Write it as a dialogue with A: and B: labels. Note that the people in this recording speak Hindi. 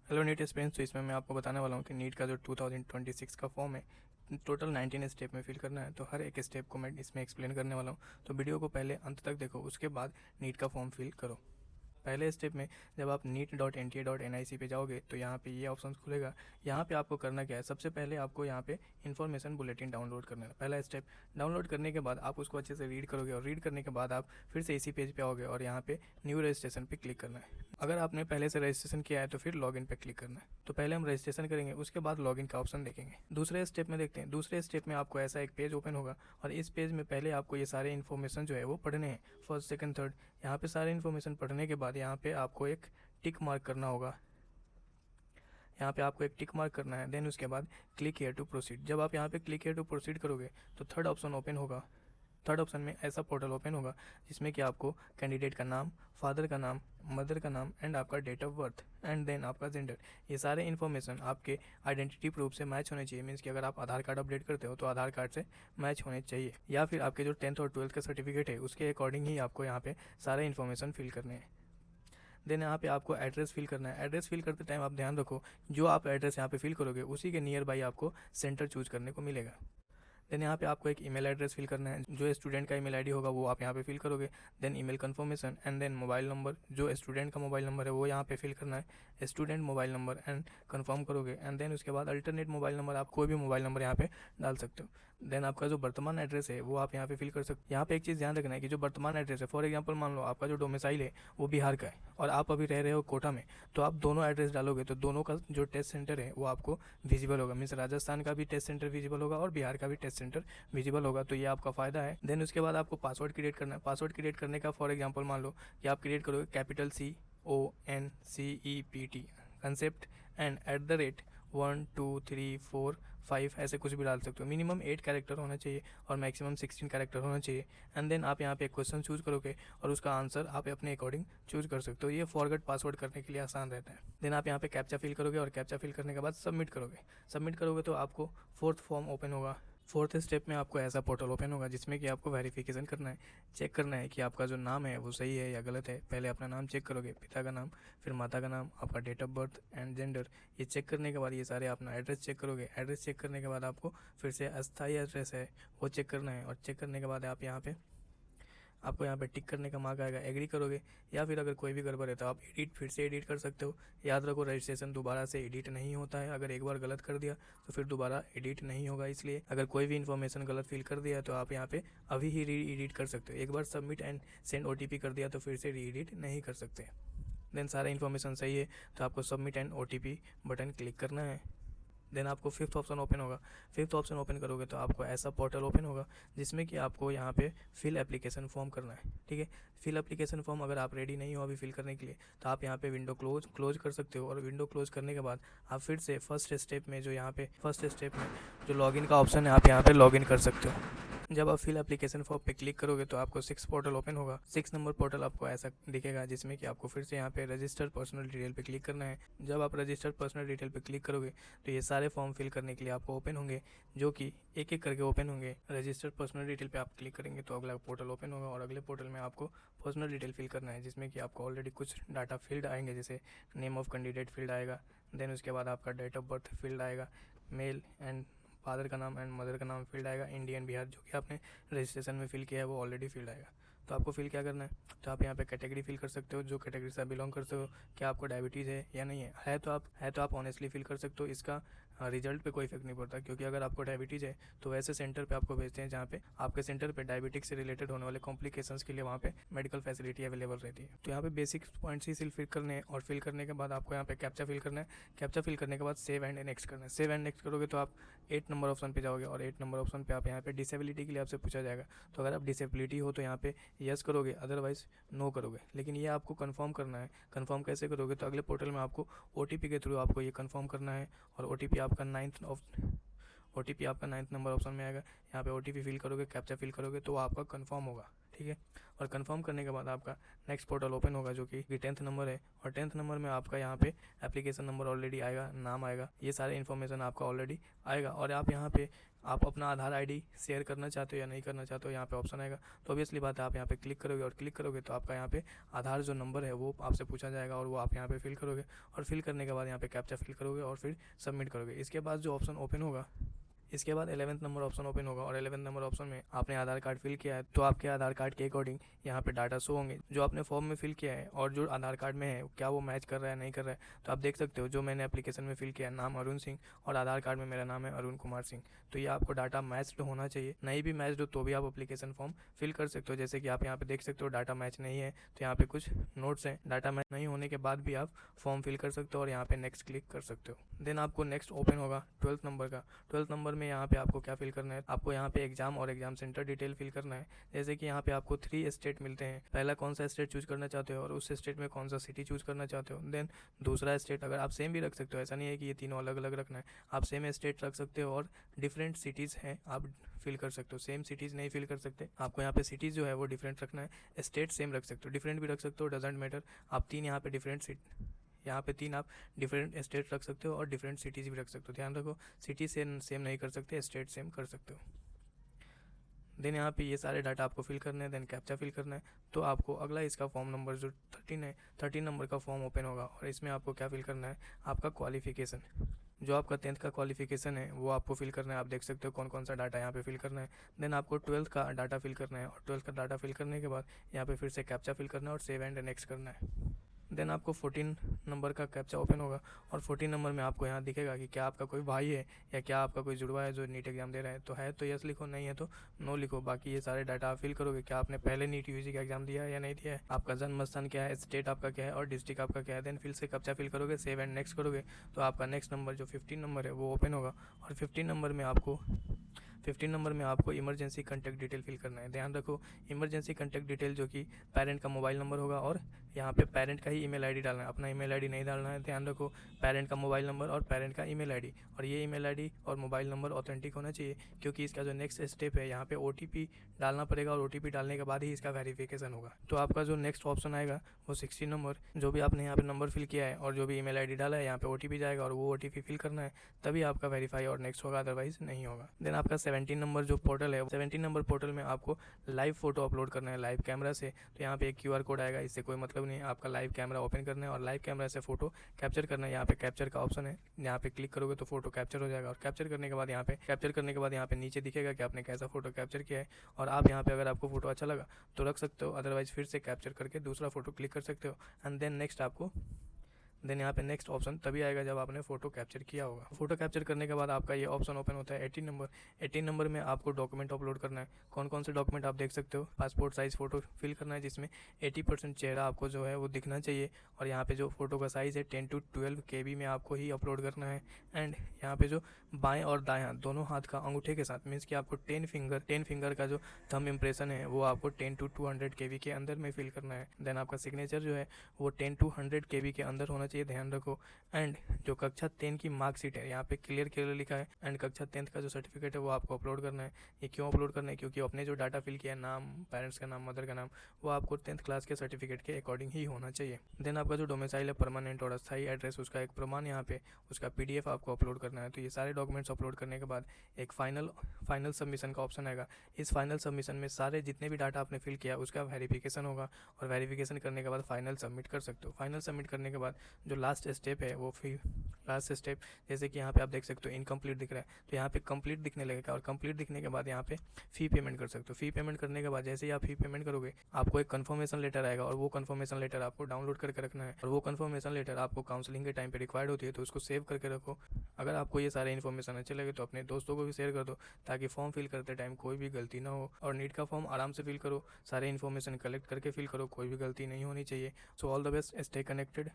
A: हेलो नीट स्टूडेंट्स, तो इसमें मैं आपको बताने वाला हूँ कि नीट का जो 2026 का फॉर्म है टोटल 19 स्टेप में फिल करना है। तो हर एक स्टेप को मैं इसमें एक्सप्लेन करने वाला हूँ। तो वीडियो को पहले अंत तक देखो, उसके बाद नीट का फॉर्म फिल करो। पहले स्टेप में जब आप NEET.NTA.NIC पे जाओगे तो यहाँ पे ये ऑप्शन खुलेगा। यहाँ पे आपको करना क्या है, सबसे पहले आपको यहाँ पे इन्फॉर्मेशन बुलेटिन डाउनलोड करना है। पहला स्टेप, डाउनलोड करने के बाद आप उसको अच्छे से रीड करोगे और रीड करने के बाद आप फिर से इसी पेज पे आओगे और यहाँ पे न्यू रजिस्ट्रेशन पे क्लिक करना है। अगर आपने पहले से रजिस्ट्रेशन किया है तो फिर लॉगिन पे क्लिक करना है। तो पहले हम रजिस्ट्रेशन करेंगे, उसके बाद लॉगिन का ऑप्शन देखेंगे। दूसरे स्टेप में देखते हैं। दूसरे स्टेप में आपको ऐसा एक पेज ओपन होगा और इस पेज में पहले आपको ये सारे इन्फॉर्मेशन जो है वो पढ़ने हैं, फर्स्ट सेकंड थर्ड। यहाँ पे सारे इन्फॉर्मेशन पढ़ने के बाद यहाँ पे आपको एक टिक मार्क करना होगा। यहाँ पे आपको एक टिक मार्क करना है। देन उसके बाद क्लिक हियर टू प्रोसीड। जब आप यहाँ पे क्लिक हियर टू प्रोसीड करोगे तो थर्ड ऑप्शन ओपन होगा। थर्ड ऑप्शन में ऐसा पोर्टल ओपन होगा जिसमें कि आपको कैंडिडेट का नाम, फादर का नाम, मदर का नाम एंड आपका date of birth and then आपका जेंडर, ये सारे इन्फॉर्मेशन आपके आइडेंटिटी प्रूफ से मैच होने चाहिए। मीन्स कि अगर आप आधार कार्ड अपडेट करते हो तो आधार कार्ड से मैच होने चाहिए, या फिर आपके जो 10th और 12th का सर्टिफिकेट है उसके अकॉर्डिंग ही आपको यहाँ पे सारे इन्फॉर्मेशन फिल करने हैं। देन यहाँ पे आपको एड्रेस फिल करना है। एड्रेस फिल करते टाइम आप ध्यान रखो, जो आप एड्रेस यहाँ पे फिल करोगे उसी के नियर बाई आपको सेंटर चूज करने को मिलेगा। देन यहाँ पे आपको एक ईमेल एड्रेस फिल करना है। जो स्टूडेंट का ईमेल आईडी होगा वो आप यहाँ पे फिल करोगे। Then email confirmation and then mobile number, जो स्टूडेंट का मोबाइल नंबर है वो यहाँ पे फिल करना है, student mobile number and confirm करोगे। एंड देन उसके बाद अल्टरनेट मोबाइल नंबर, आप कोई भी मोबाइल नंबर यहाँ पे डाल सकते हो। देन आपका जो वर्तमान एड्रेस है वो आप यहाँ पे फिल कर सकते हो। यहाँ पे एक चीज़ ध्यान रखना है कि जो वर्तमान एड्रेस है, फॉर एग्जाम्पल मान लो आपका जो डोमिसाइल है वो बिहार का है और आप अभी रह रहे हो कोटा में, तो आप दोनों एड्रेस डालोगे तो दोनों का जो टेस्ट सेंटर है वो आपको विजिबल होगा। मीन्स राजस्थान का भी टेस्ट सेंटर विजिबल होगा और बिहार का भी टेस्ट सेंटर विजिबल होगा, तो ये आपका फ़ायदा है। देन उसके बाद आपको पासवर्ड क्रिएट करना है। पासवर्ड क्रिएट करने का फॉर एग्जाम्पल मान लो कि आप क्रिएट करोगे कैपिटल CONCEPT कंसेप्ट एंड @ 1 2 3 4 5 ऐसे कुछ भी डाल सकते हो। मिनिमम 8 कैरेक्टर होना चाहिए और मैक्सिमम 16 कैरेक्टर होना चाहिए। एंड देन आप यहाँ पे एक क्वेश्चन चूज करोगे और उसका आंसर आप अपने अकॉर्डिंग चूज कर सकते हो। ये फॉरगेट पासवर्ड करने के लिए आसान रहता है। देन आप यहाँ पे कैप्चा फिल करोगे और कैप्चा फिल करने के बाद सबमिट करोगे। सबमिट करोगे तो आपको फोर्थ फॉर्म ओपन होगा। फोर्थ स्टेप में आपको ऐसा पोर्टल ओपन होगा जिसमें कि आपको वेरिफिकेशन करना है, चेक करना है कि आपका जो नाम है वो सही है या गलत है। पहले अपना नाम चेक करोगे, पिता का नाम, फिर माता का नाम, आपका date of birth and gender. ये चेक करने के बाद ये सारे अपना एड्रेस चेक करोगे। एड्रेस चेक करने के बाद आपको फिर से अस्थायी एड्रेस है वो चेक करना है और चेक करने के बाद आप यहाँ पे आपको यहाँ पे टिक करने का मार्क आएगा, एग्री करोगे। या फिर अगर कोई भी गड़बड़ है तो आप फिर से एडिट कर सकते हो। याद रखो रजिस्ट्रेशन दोबारा से एडिट नहीं होता है। अगर एक बार गलत कर दिया तो फिर दोबारा एडिट नहीं होगा। इसलिए अगर कोई भी इन्फॉर्मेशन गलत फिल कर दिया तो आप यहाँ पे अभी ही री एडिट कर सकते हो। एक बार सबमिट एंड सेंड OTP कर दिया तो फिर से री एडिट नहीं कर सकते। देन सारा इन्फॉर्मेशन सही है तो आपको submit and OTP button click करना है। देन आपको फिफ्थ ऑप्शन ओपन होगा। फिफ्थ ऑप्शन ओपन करोगे तो आपको ऐसा पोर्टल ओपन होगा जिसमें कि आपको यहाँ पे फिल एप्लीकेशन फॉर्म करना है। ठीक है, फिल एप्लीकेशन फॉर्म अगर आप रेडी नहीं हो अभी फिल करने के लिए तो आप यहाँ पे विंडो क्लोज कर सकते हो। और विंडो क्लोज करने के बाद आप फिर से फर्स्ट स्टेप में जो लॉगिन का ऑप्शन है आप यहाँ पे लॉगिन कर सकते हो। जब आप फिल एप्लीकेशन फॉर्म पे क्लिक करोगे तो आपको 6 पोर्टल ओपन होगा। 6 नंबर पोर्टल आपको ऐसा दिखेगा जिसमें कि आपको फिर से यहाँ पे रजिस्टर पर्सनल डिटेल पे क्लिक करना है। जब आप रजिस्टर पर्सनल डिटेल पे क्लिक करोगे तो ये सारे फॉर्म फिल करने के लिए आपको ओपन होंगे, जो कि एक एक करके ओपन होंगे। रजिस्टर पर्सनल डिटेल पे आप क्लिक करेंगे तो अगला पोर्टल ओपन होगा और अगले पोर्टल में आपको पर्सनल डिटेल फिल करना है, जिसमें कि आपको ऑलरेडी कुछ डाटा फील्ड आएंगे, जैसे नेम ऑफ कैंडिडेट फील्ड आएगा। देन उसके बाद आपका डेट ऑफ बर्थ फील्ड आएगा, मेल एंड फादर का नाम एंड मदर का नाम फील्ड आएगा, इंडियन बिहार जो कि आपने रजिस्ट्रेशन में फिल किया है वो ऑलरेडी फील्ड आएगा। तो आपको फिल क्या करना है, तो आप यहाँ पे कैटेगरी फिल कर सकते हो, जो कैटेगरी से आप बिलोंग करते हो। क्या आपको डायबिटीज़ है या नहीं है तो आप ऑनेस्टली फिल कर सकते हो। इसका रिजल्ट पे कोई इफेक्ट नहीं पड़ता, क्योंकि अगर आपको डायबिटीज़ है तो वैसे सेंटर पे आपको भेजते हैं जहाँ पे आपके सेंटर पे डायबिटिक्स से रिलेटेड होने वाले कॉम्प्लिकेशंस के लिए वहाँ पे मेडिकल फैसिलिटी अवेलेबल रहती है। तो यहाँ पे बेसिक पॉइंट्स ही सिर्फ फिल करने हैं और फिल करने के बाद आपको यहाँ पे कैप्चा फिल करना है। कैप्चा फिल करने के बाद सेव एंड नेक्स्ट करना है। सेव एंड नेक्स्ट करोगे तो आप 8 नंबर ऑप्शन पे जाओगे और 8 नंबर ऑप्शन पे आप यहाँ पे डिसेबिलिटी के लिए आपसे पूछा जाएगा। तो अगर आप डिसेबिलिटी हो तो यहाँ पे यस करोगे, अदरवाइज नो करोगे। लेकिन ये आपको कंफर्म करना है। कंफर्म कैसे करोगे, तो अगले पोर्टल में आपको OTP के थ्रू आपको ये कंफर्म करना है और OTP आपका 9th नंबर ऑप्शन में आएगा। यहाँ पे OTP फिल करोगे, कैप्चा फिल करोगे तो आपका कंफर्म होगा। ठीक है। और कंफर्म करने के बाद आपका नेक्स्ट पोर्टल ओपन होगा जो कि 10th नंबर है, और 10th नंबर में आपका यहाँ पे एप्लीकेशन नंबर ऑलरेडी आएगा, नाम आएगा, ये सारे इन्फॉर्मेशन आपका ऑलरेडी आएगा। और आप यहाँ पे आप अपना आधार आईडी शेयर करना चाहते हो या नहीं करना चाहते हो, यहाँ पे ऑप्शन आएगा। तो ऑब्वियसली बात है, आप यहाँ पे क्लिक करोगे, और क्लिक करोगे तो आपका यहाँ पे आधार जो नंबर है वो आपसे पूछा जाएगा, और वो आप यहाँ पे फिल करोगे, और फिल करने के बाद यहाँ पे कैप्चा फिल करोगे और फिर सबमिट करोगे। इसके बाद जो ऑप्शन ओपन होगा, इसके बाद 11th नंबर ऑप्शन ओपन होगा, और 11th नंबर ऑप्शन में आपने आधार कार्ड फिल किया है तो आपके आधार कार्ड के अकॉर्डिंग यहाँ पे डाटा शो होंगे जो आपने फॉर्म में फिल किया है, और जो आधार कार्ड में है क्या वो मैच कर रहा है नहीं कर रहा है। तो आप देख सकते हो जो मैंने एप्लीकेशन में फिल किया है, नाम अरुण सिंह, और आधार कार्ड में मेरा नाम है अरुण कुमार सिंह। तो ये आपको डाटा मैच्ड होना चाहिए, नहीं भी मैच्ड हो तो भी आप एप्लीकेशन फॉर्म फिल कर सकते हो। जैसे कि आप यहाँ पे देख सकते हो डाटा मैच नहीं है, तो यहाँ पे कुछ नोट्स हैं, डाटा मैच नहीं होने के बाद भी आप फॉर्म फिल कर सकते हो, और यहाँ पे नेक्स्ट क्लिक कर सकते हो। देन आपको नेक्स्ट ओपन होगा 12th नंबर का। 12th नंबर में यहाँ पे आपको क्या फिल करना है, आपको यहाँ पे एग्जाम और एग्जाम सेंटर डिटेल फिल करना है। जैसे कि यहाँ पे आपको 3 स्टेट मिलते हैं, पहला कौन सा स्टेट चूज करना चाहते हो और उस स्टेट में कौन सा सिटी चूज करना चाहते हो। देन दूसरा स्टेट अगर आप सेम भी रख सकते हो, ऐसा नहीं है कि ये तीनों अलग अलग रखना है, आप सेम स्टेट रख सकते हो, और डिफरेंट सिटीज़ हैं आप फिल कर सकते हो। सेम सिटीज़ नहीं फिल कर सकते, आपको यहाँ पे सिटीज़ जो है वो डिफरेंट रखना है। स्टेट सेम रख सकते हो, डिफरेंट भी रख सकते हो, डजेंट मैटर। आप 3 यहाँ पे डिफरेंट यहाँ पे 3 आप डिफरेंट स्टेट रख सकते हो और डिफरेंट सिटीज़ भी रख सकते हो। ध्यान रखो, सिटी सेम नहीं कर सकते, स्टेट सेम कर सकते हो। देन यहाँ पे ये सारे डाटा आपको फिल करने हैं, देन कैप्चा फिल करना है। तो आपको अगला इसका फॉर्म नंबर जो 13 है, 13 नंबर का फॉर्म ओपन होगा, और इसमें आपको क्या फिल करना है, आपका क्वालिफिकेशन, जो आपका 10th का क्वालिफिकेशन है वो आपको फिल करना है। आप देख सकते हो कौन कौन सा डाटा यहाँ पे फिल करना है। देन आपको 12th का डाटा फिल करना है, और 12th का डाटा फिल करने के बाद यहाँ पे फिर से कैप्चा फिल करना है और सेव एंड नेक्स्ट करना है। देन आपको 14 नंबर का कैप्चा ओपन होगा, और 14 नंबर में आपको यहाँ दिखेगा कि क्या आपका कोई भाई है या क्या आपका कोई जुड़वा है जो नीट एग्जाम दे रहा है। तो है तो यस लिखो, नहीं है तो नो लिखो। बाकी ये सारे डाटा आप फिल करोगे, क्या आपने पहले नीट यूजी का एग्जाम दिया है या नहीं दिया है, आपका जन्म स्थान क्या है, स्टेट आपका क्या है, और डिस्ट्रिक्ट आपका क्या है। देन फिर से कैप्चा फिल करोगे, सेव एंड नेक्स्ट करोगे, तो आपका नेक्स्ट नंबर जो 15 नंबर है वो ओपन होगा। और 15 नंबर में आपको इमरजेंसी कॉन्टैक्ट डिटेल फिल करना है। ध्यान रखो, इमरजेंसी कॉन्टैक्ट डिटेल जो कि पेरेंट का मोबाइल नंबर होगा, और यहाँ पे पेरेंट का ही ईमेल आईडी डालना है, अपना ईमेल आईडी नहीं डालना है। ध्यान रखो, पेरेंट का मोबाइल नंबर और पेरेंट का ईमेल आईडी, और ये ईमेल आईडी और मोबाइल नंबर ऑथेंटिक होना चाहिए, क्योंकि इसका जो नेक्स्ट स्टेप है यहाँ पे OTP डालना पड़ेगा, और OTP डालने के बाद ही इसका वेरिफिकेशन होगा। तो आपका जो नेक्स्ट ऑप्शन आएगा वो 16 नंबर, जो भी आपने यहाँ पे नंबर फिल किया है और जो भी ईमेल आईडी डाला है, यहाँ पे OTP जाएगा, और वो OTP फिल करना है, तभी आपका वेरीफाई और नेक्स्ट होगा, अदरवाइज नहीं होगा। देन आपका 17 नंबर जो पोर्टल है, 17 नंबर पोर्टल में आपको लाइव फोटो अपलोड करना है लाइव कैमरा से। तो यहाँ पे एक QR कोड आएगा, इससे कोई मतलब नहीं है, आपका लाइव कैमरा ओपन करना है और लाइव कैमरा से फोटो कैप्चर करना है। यहाँ पे कैप्चर का ऑप्शन है, यहाँ पे क्लिक करोगे तो फोटो कैप्चर हो जाएगा, और कैप्चर करने के बाद यहाँ पे नीचे दिखेगा कि आपने कैसा फोटो कैप्चर किया है। और आप यहाँ पे अगर आपको फोटो अच्छा लगा तो रख सकते हो, अदरवाइज फिर से कैप्चर करके दूसरा फोटो क्लिक कर सकते हो। एंड देन यहाँ पे नेक्स्ट ऑप्शन तभी आएगा जब आपने फोटो कैप्चर किया होगा। फोटो कैप्चर करने के बाद आपका ये ऑप्शन ओपन होता है 18 नंबर में आपको डॉक्यूमेंट अपलोड करना है। कौन कौन से डॉक्यूमेंट आप देख सकते हो, पासपोर्ट साइज फोटो फिल करना है जिसमें 80% चेहरा आपको जो है वो दिखना चाहिए, और यहाँ पे जो फोटो का साइज़ है 10 to 12 KB में आपको ही अपलोड करना है। एंड यहाँ पे जो बाएं और दाएं हाथ दोनों हाथ का अंगूठे के साथ, मीन्स कि आपको 10 फिंगर का जो थंब इम्प्रेशन है वो आपको 10 to 200 KB के अंदर में फिल करना है। देन आपका सिग्नेचर जो है वो 10 to 100 KB के अंदर होना चाहिए, ध्यान रखो। एंड जो कक्षा 10 की मार्कशीट है यहाँ पे क्लियर लिखा है, एंड कक्षा 10th का जो सर्टिफिकेट है वो आपको अपलोड करना है। ये क्यों अपलोड करना है, क्योंकि अपने जो डाटा फिल किया है, नाम, पेरेंट्स का नाम, मदर का नाम, वो आपको 10th क्लास के सर्टिफिकेट के अकॉर्डिंग ही होना चाहिए। देन आपका जो डोमिसाइल है, परमानेंट और अस्थायी एड्रेस, उसका एक प्रमाण यहाँ पे उसका PDF आपको अपलोड करना है। तो ये सारे डॉक्यूमेंट्स अपलोड करने के बाद एक फाइनल सबमिशन का ऑप्शन आएगा। इस फाइनल सबमिशन में सारे जितने भी डाटा आपने फिल किया उसका वेरिफिकेशन होगा, और वेरिफिकेशन करने के बाद फाइनल सबमिट कर सकते हो। फाइनल सबमिट करने के बाद जो लास्ट स्टेप है वो लास्ट स्टेप, जैसे कि यहाँ पे आप देख सकते हो इनकम्प्लीट दिख रहा है, तो यहाँ पे कंप्लीट दिखने लगेगा, और कंप्लीट दिखने के बाद यहाँ पे फ़ी पेमेंट कर सकते हो। फ़ी पेमेंट करने के बाद जैसे ही आप फ़ी पेमेंट करोगे आपको एक कन्फर्मेशन लेटर आएगा, और वो कन्फर्मेशन लेटर आपको डाउनलोड करके रखना है, और वो कन्फर्मेशन लेटर आपको काउंसलिंग के टाइम पे रिक्वायर्ड होती है, तो उसको सेव करके रखो। अगर आपको ये सारे इन्फॉर्मेशन अच्छे लगे तो अपने दोस्तों को भी शेयर कर दो, ताकि फॉर्म फिल करते टाइम कोई भी गलती ना हो। और नीट का फॉर्म आराम से फिल करो, सारे इन्फॉर्मेशन कलेक्ट करके फिल करो, कोई भी गलती नहीं होनी चाहिए। So all the best, stay connected.